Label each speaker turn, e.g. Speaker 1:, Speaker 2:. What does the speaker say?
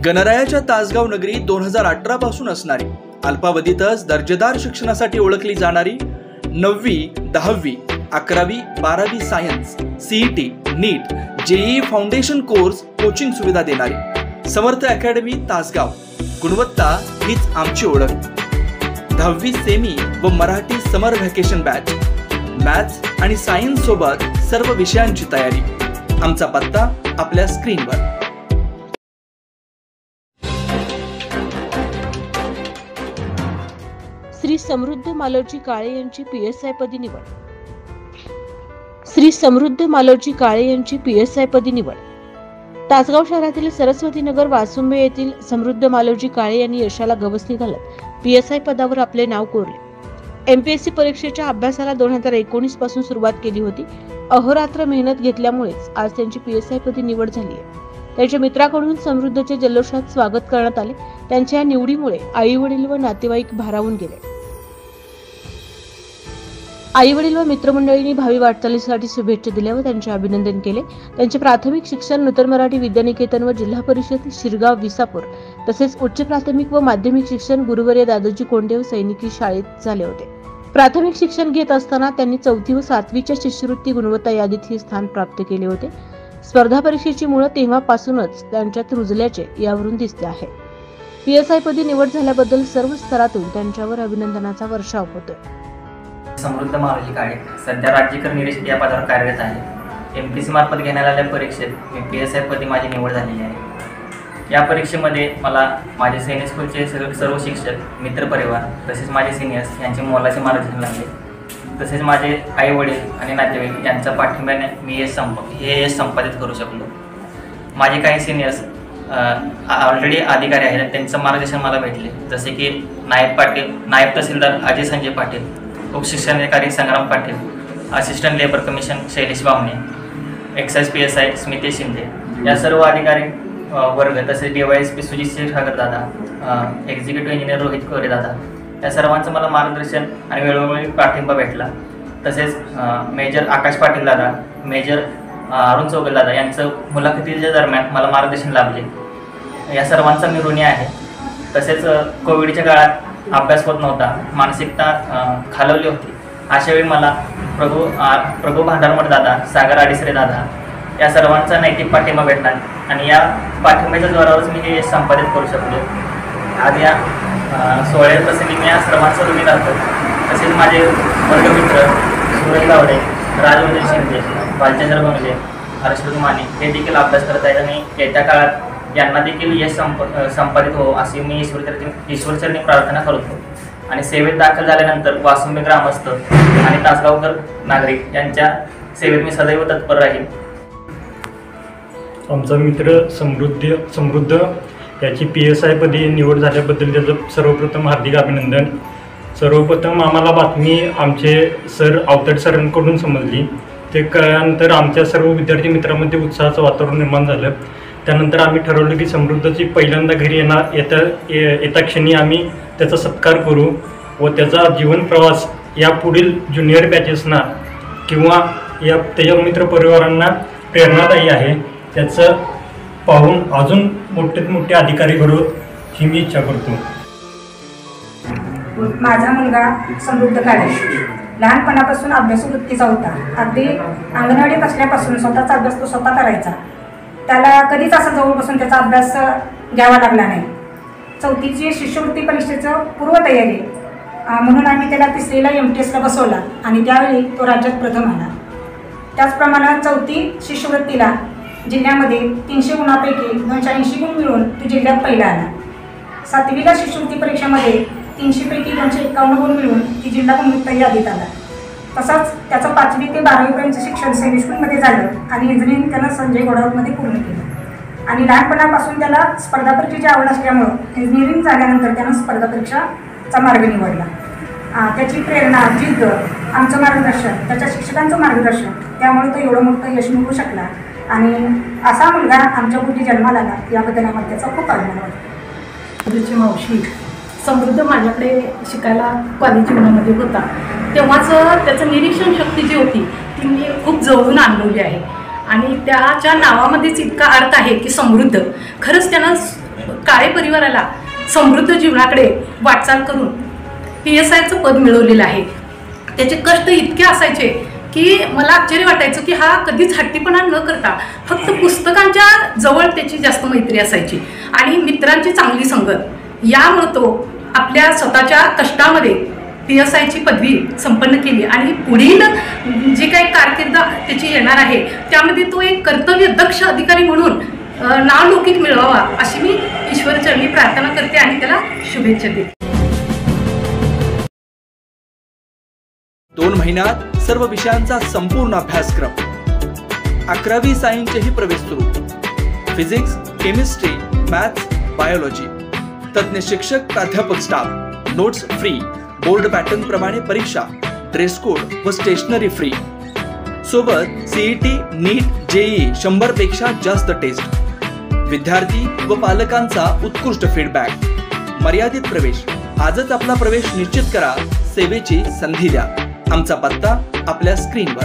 Speaker 1: गणरायाच्या तासगाव नगरी 2018 पासून असणारी, अल्पावधीतच दर्जेदार शिक्षणासाठी ओळखली जाणारी 9वी, 10वी, 11वी, 12वी सायन्स, सीईटी, नीट, जेईई फाउंडेशन कोर्स कोचिंग सुविधा देणारी समर्थ अकॅडमी तासगाव। गुणवत्ता हीच आमची ओळख। 10वी सेमी व मराठी समर व्हॅकेशन बॅच, मॅथ्स आणि सायन्स सोबत सर्व विषयांची तयारी। आमचा पत्ता आपल्या स्क्रीनवर।
Speaker 2: श्री समृद्ध मालोजी काळे यांची पीएसआय पदी निवड। श्री समृद्ध मालोजी काळे यांची पीएसआय पदी निवड। तासगाव शहरातील सरस्वती नगर वासुंबे येथील समृद्ध मालोजी काळे यांनी यशाला गवसणी घालत पीएसआय पदावर आपले नाव कोरले। एमपीएससी परीक्षेच्या अभ्यासाला 2019 पासून सुरुवात केली होती। अहोरात्र मेहनत घेतल्यामुळेच आज त्यांची पीएसआय पदी निवड झाली आहे। त्यांच्या मित्राकडून समृद्धचे जल्लोषात स्वागत करण्यात आले। त्यांच्या निवडीमुळे आई वडील व नातेवाईक भारावून गेले। आई वडील व मित्रमंडळींनी भावी वाटचालीसाठी शुभेच्छा दिल्या व त्यांचे अभिनंदन केले। त्यांचे प्राथमिक शिक्षण नूतन मराठी विद्यानिकेतन व जिल्हा परिषद शिरगाव विसापूर तसेच उच्च प्राथमिक व माध्यमिक शिक्षण गुरुवर्य दादाजी कोंडे व सैनिकी शाळेत झाले होते। प्राथमिक शिक्षण घेत असताना त्यांनी 4वी व 7वीच्या शिष्यवृत्ती गुणवत्ता यादीत हे स्थान प्राप्त केले होते। स्पर्धा परीक्षेची मुळे तेव्हापासूनच त्यांच्यात रुजल्याचे यावरून दिसते आहे। पीएसआय पदी निवड झाल्याबद्दल सर्व स्तरातून त्यांच्यावर अभिनंदनाचा वर्षाव होतोय।
Speaker 3: समृद्ध मालोजी काळे सध्या राज्यकर निरीक्षक या पदावर कार्यरत आहे। एमपीएससी मार्फत घेण्यात आलेल्या परीक्षेत मी पीएसआय पदी माझी निवड झालेली आहे। या परीक्षेमध्ये मला माझे सैनिक स्कूलचे सर्व शिक्षक, मित्रपरिवार तसेच माझे सिनियर्स यांचे मोलाचे मार्गदर्शन लागले। तसेच माझे आई वडील आणि नातेवाईक यांच्या पाठिंब्याने मी हे यश संपादित करू शकलो। माझे काही सिनियर्स ऑलरेडी अधिकारी आहेत, त्यांचं मार्गदर्शन मला भेटले, जसे की नायब तहसीलदार अजय संजय पाटील, उपशिक्षणाधिकारी Sangram Patil, assistant labour commission Shailesh Bamne, excise PSI Smita Shinde या सर्व अधिकारी वर्ग तसेच डीवायएसपी सुजित क्षीरसागर दादा, एक्झिक्युटिव्ह इंजिनियर रोहित कोरे दादा या सर्वांचं मला मार्गदर्शन आणि वेळोवेळी पाठिंबा भेटला। तसेच मेजर आकाश पाटील दादा, मेजर अरुण चौगल दादा यांचं मुलाखतीच्या दरम्यान मला मार्गदर्शन लाभले। या सर्वांचा मी ऋणी आहे। तसेच कोविडच्या काळात अभ्यास होत नव्हता, मानसिकता खालवली होती, अशा वेळी मला प्रभू भांडारमठ दादा, सागर आडिसरे दादा या सर्वांचा नैतिक पाठिंबा भेटला आणि या पाठिंब्याच्या जोरावरच मी हे संपादित करू शकलो। आज या सोहळ्या प्रसंगी मी या सर्वांचा ऋणी राहतो। तसेच माझे वर्गमित्र सूरज गावडे, राजवर्धन शिंदे, भालचंद्र गोंगले, हर्षवर्धन माने हे देखील अभ्यास करत आहेत आणि येत्या काळात यांना देखील यश संपादित हो अशी मी ईश्वरचरणी प्रार्थना करतो। आणि सेवेत दाखल झाल्यानंतर वासुंबे ग्रामस्थ आणि तासगावकर नागरिक यांच्या सेवेत मी सदैव तत्पर राहील।
Speaker 4: आमचा मित्र समृद्ध याची पीएसआय पदी निवड झाल्याबद्दल त्याचं सर्वप्रथम हार्दिक अभिनंदन। सर्वप्रथम आम्हाला बातमी आमचे सर अवतड सरांकडून समजली। ते कळल्यानंतर आमच्या सर्व विद्यार्थी मित्रांमध्ये उत्साहाचं वातावरण निर्माण झालं। त्यानंतर आम्ही ठरवलं की समृद्धची पहिल्यांदा घरी येता क्षणी आम्ही त्याचा सत्कार करू व त्याचा जीवन प्रवास या पुढील ज्युनियर बॅचेसना किंवा या त्याच्या मित्र परिवारांना प्रेरणादायी आहे। त्याचं पाहून अजून मोठे अधिकारी घडवत ही मी इच्छा करतो।
Speaker 5: माझा मुलगा समृद्ध काळे लहानपणापासून अभ्यासू वृत्तीचा होता। अगदी अंगणवाडीत असल्यापासून स्वतःचा अभ्यास तो स्वतः करायचा। त्याला कधीच असं जवळ बसून त्याचा अभ्यास घ्यावा लागला नाही। 4थीची शिष्यवृत्ती परीक्षेचं पूर्वतयारी म्हणून आम्ही त्याला 3रीला MTSला बसवला आणि त्यावेळी तो राज्यात प्रथम आला। त्याचप्रमाणे 4थी शिष्यवृत्तीला जिल्ह्यामध्ये 300 गुणांपैकी 280 गुण मिळून तो जिल्ह्यात पहिला आला। 7वीला शिष्यवृत्ती परीक्षेमध्ये 300 पैकी 251 गुण मिळून ती जिल्हा गुणवत्ता यादीत आला। तसंच त्याचं 5वी ते 12वीपर्यंतचं शिक्षण सैनिक स्कूलमध्ये झालं आणि इंजिनिअरिंग त्यानं संजय घोडावतमध्ये पूर्ण केलं। आणि लहानपणापासून त्याला स्पर्धा परीक्षेची आवड असल्यामुळं इंजिनिअरिंग झाल्यानंतर त्यानं स्पर्धा परीक्षाचा मार्ग निवडला। त्याची प्रेरणा, जिद्द, आमचं मार्गदर्शन, त्याच्या शिक्षकांचं मार्गदर्शन, त्यामुळे तो एवढं मोठं यश मिळवू शकला आणि असा मुलगा आमच्या पोटी जन्माला आला याबद्दल आम्हाला त्याचा खूप अभिमान वाटतो।
Speaker 6: तुझी मावशी समृद्ध माझ्याकडे शिकायला कॉलेज जीवनामध्ये होता, तेव्हाच त्याचं निरीक्षण शक्ती जी होती ती मी खूप जवळून अनुभवली आहे। आणि त्याच्या नावामध्येच इतका अर्थ आहे की समृद्ध. खरंच त्यानं काळे परिवाराला समृद्ध जीवनाकडे वाटचाल करून PSIचं पद मिळवलेलं आहे. त्याचे कष्ट इतके असायचे की मला आश्चर्य वाटायचं की हा कधीच हट्टीपणा न करता फक्त पुस्तकांच्या जवळ त्याची जास्त मैत्री असायची आणि मित्रांची चांगली संगत यामुळे तो आपल्या स्वतःच्या कष्टामध्ये PSIची पदवी संपन्न केली आणि पुढील जी काही कारकीर्द त्याची येणार आहे त्यामध्ये तो एक कर्तव्यदक्ष अधिकारी म्हणून नावलौकिक मिळवावा अशी मी ईश्वरचरणी प्रार्थना करते आणि त्याला शुभेच्छा देते.
Speaker 1: 2 महिन्यात सर्व विषयांचा संपूर्ण अभ्यासक्रम. 11वी सायन्सचेही प्रवेश सुरू. Physics, chemistry, maths, biology. तज्ञ शिक्षक, प्राध्यापक, staff. Notes free. Board pattern प्रमाणे परीक्षा, ड्रेस कोड व स्टेशनरी फ्री. सोबत CET, नीट, JEE 100 पेक्षा जास्त टेस्ट. विद्यार्थी व पालकांचा उत्कृष्ट फीडबॅक. मर्यादित प्रवेश. आजच आपला प्रवेश निश्चित करा. सेवेची संधी द्या. आमचा पत्ता आपल्या स्क्रीनवर.